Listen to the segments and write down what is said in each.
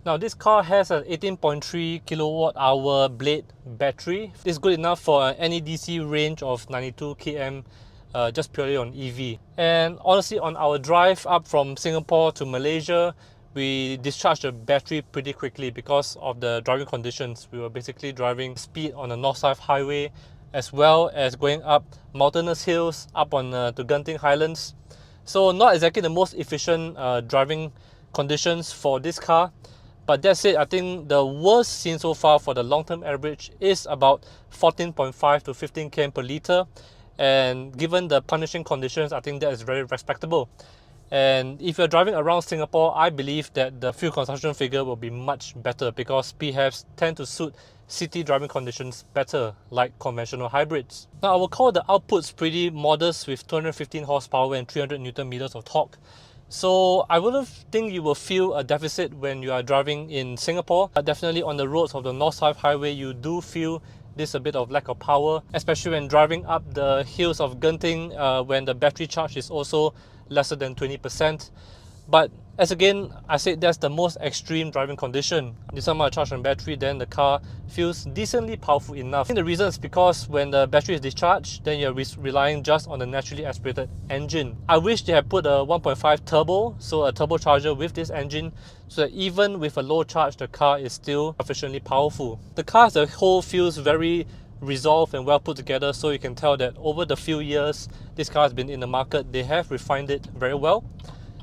Now this car has an 18.3 kilowatt hour blade battery. This is good enough for an NEDC range of 92 km just purely on EV. And honestly, on our drive up from Singapore to Malaysia, we discharged the battery pretty quickly because of the driving conditions. We were basically driving speed on the North-South highway as well as going up mountainous hills up on to Genting Highlands. So not exactly the most efficient driving conditions for this car. But that said, I think the worst seen so far for the long-term average is about 14.5 to 15 km per litre. And given the punishing conditions, I think that is very respectable. And if you're driving around Singapore, I believe that the fuel consumption figure will be much better because PHEVs tend to suit city driving conditions better, like conventional hybrids. Now, I will call the outputs pretty modest with 215 horsepower and 300 Newton meters of torque. So I wouldn't think you will feel a deficit when you are driving in Singapore, but definitely on the roads of the North-South highway, you do feel this a bit of lack of power, especially when driving up the hills of Genting when the battery charge is also lesser than 20%. But as again, I said that's the most extreme driving condition. This amount of charge on battery, then the car feels decently powerful enough. I think the reason is because when the battery is discharged, then you're relying just on the naturally aspirated engine. I wish they had put a 1.5 turbo, so a turbocharger with this engine, so that even with a low charge, the car is still sufficiently powerful. The car as a whole feels very resolved and well put together, so you can tell that over the few years this car has been in the market, they have refined it very well.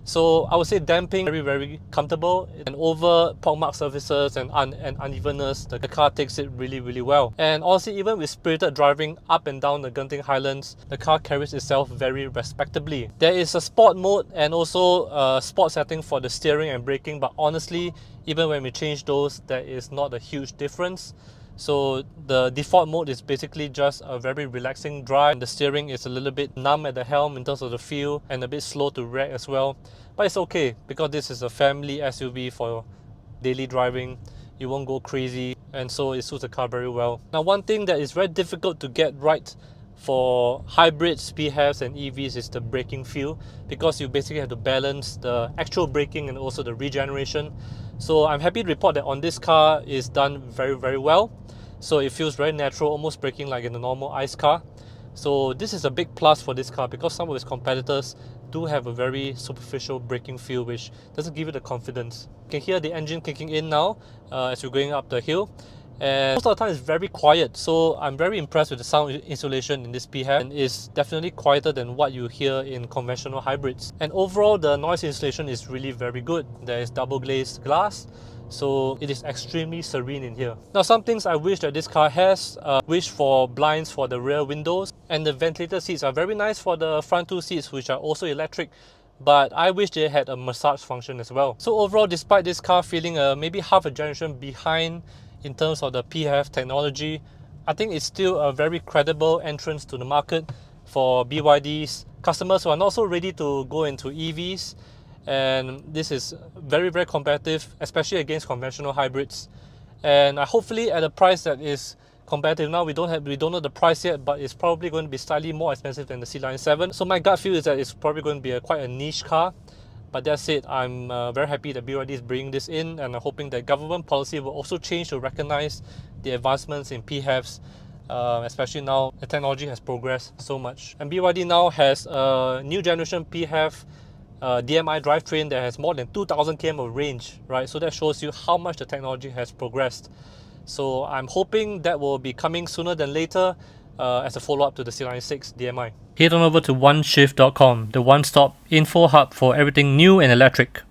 So I would say damping very comfortable, and over pockmarked surfaces and unevenness, the car takes it really well. And honestly, even with spirited driving up and down the Genting Highlands, the car carries itself very respectably. There is a sport mode and also a sport setting for the steering and braking, but honestly, even when we change those, there is not a huge difference. So the default mode is basically just a very relaxing drive. The steering is a little bit numb at the helm in terms of the feel and a bit slow to react as well. But it's okay because this is a family SUV for daily driving. You won't go crazy, and so it suits the car very well. Now, one thing that is very difficult to get right for hybrids, PHEVs and EVs is the braking feel, because you basically have to balance the actual braking and also the regeneration. So I'm happy to report that on this car is done very well. So it feels very natural, almost braking like in a normal ICE car. So this is a big plus for this car because some of its competitors do have a very superficial braking feel which doesn't give you the confidence. You can hear the engine kicking in now as we're going up the hill. And most of the time it's very quiet, so I'm very impressed with the sound insulation in this PHEV, and it's definitely quieter than what you hear in conventional hybrids. And overall, the noise insulation is really very good. There is double glazed glass, so it is extremely serene in here. Now, some things I wish that this car has, wish for blinds for the rear windows, and the ventilator seats are very nice for the front two seats, which are also electric, but I wish they had a massage function as well. So overall, despite this car feeling maybe half a generation behind in terms of the PHEV technology, I think it's still a very credible entrance to the market for BYD's customers who are not so ready to go into EVs. And this is very competitive, especially against conventional hybrids. And hopefully at a price that is competitive. Now we don't know the price yet, but it's probably going to be slightly more expensive than the Sealion 7. So my gut feel is that it's probably going to be quite a niche car. But that said, I'm very happy that BYD is bringing this in, and I'm hoping that government policy will also change to recognize the advancements in PHEVs, especially now the technology has progressed so much. And BYD now has a new generation PHEV DMI drivetrain that has more than 2000 km of range, right? So that shows you how much the technology has progressed. So I'm hoping that will be coming sooner than later as a follow-up to the Sealion 6 DMI. Head on over to oneshift.com, the one-stop info hub for everything new and electric.